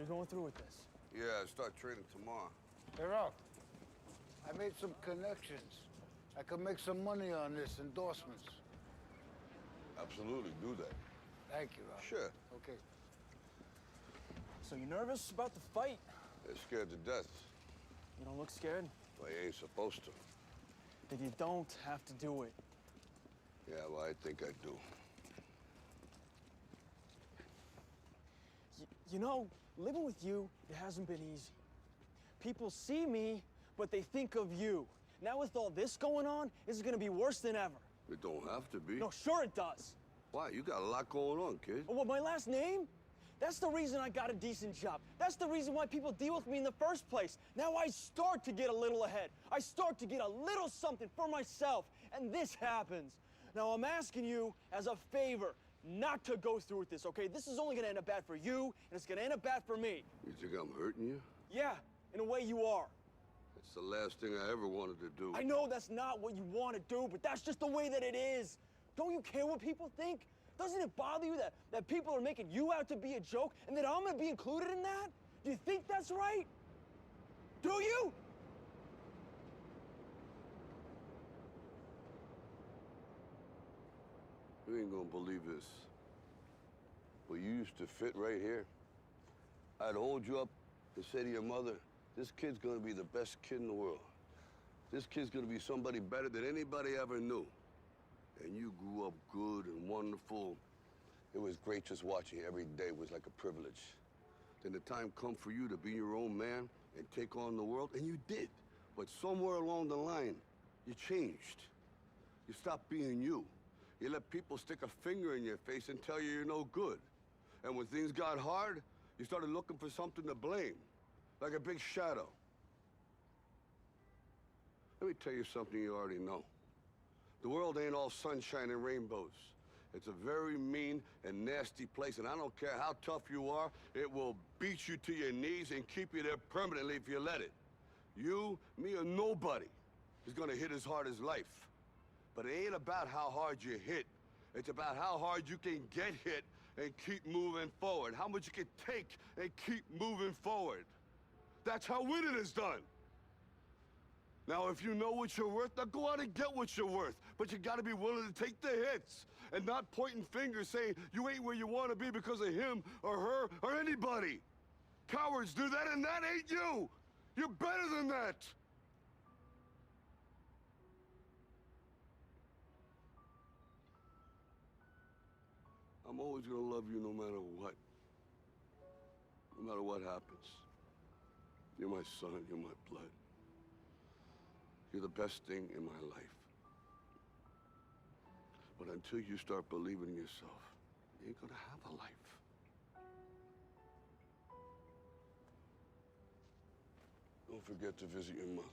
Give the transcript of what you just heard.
you're going through with this? Yeah, I start training tomorrow. Hey, Rock, I made some connections. I could make some money on this, endorsements. Absolutely, do that. Thank you, Rock. Sure. Okay. So you nervous about the fight? They're scared to death. You don't look scared? Well, you ain't supposed to. Then you don't have to do it. Yeah, well, I think I do. You know, living with you, it hasn't been easy. People see me, but they think of you. Now with all this going on, this is gonna be worse than ever. It don't have to be. No, sure it does. Why? You got a lot going on, kid. Well, my last name? That's the reason I got a decent job. That's the reason why people deal with me in the first place. Now I start to get a little ahead. I start to get a little something for myself, and this happens. Now I'm asking you as a favor not to go through with this, okay? This is only gonna end up bad for you, and it's gonna end up bad for me. You think I'm hurting you? Yeah, in a way you are. It's the last thing I ever wanted to do. I know that's not what you want to do, but that's just the way that it is. Don't you care what people think? Doesn't it bother you that people are making you out to be a joke and that I'm gonna be included in that? Do you think that's right? Do you? You ain't gonna believe this. But you used to fit right here. I'd hold you up and say to your mother, this kid's gonna be the best kid in the world. This kid's gonna be somebody better than anybody ever knew. And you grew up good and wonderful. It was great just watching you every day. It was like a privilege. Then the time come for you to be your own man and take on the world, and you did. But somewhere along the line, you changed. You stopped being you. You let people stick a finger in your face and tell you you're no good. And when things got hard, you started looking for something to blame, like a big shadow. Let me tell you something you already know. The world ain't all sunshine and rainbows. It's a very mean and nasty place, and I don't care how tough you are, it will beat you to your knees and keep you there permanently if you let it. You, me, or nobody is gonna hit as hard as life. But it ain't about how hard you hit. It's about how hard you can get hit and keep moving forward. How much you can take and keep moving forward. That's how winning is done. Now, if you know what you're worth, now go out and get what you're worth. But you gotta be willing to take the hits and not pointing fingers saying you ain't where you wanna be because of him or her or anybody. Cowards do that, and that ain't you. You're better than that. I'm always gonna love you no matter what. No matter what happens. You're my son, you're my blood. You're the best thing in my life. But until you start believing in yourself, you ain't gonna have a life. Don't forget to visit your mother.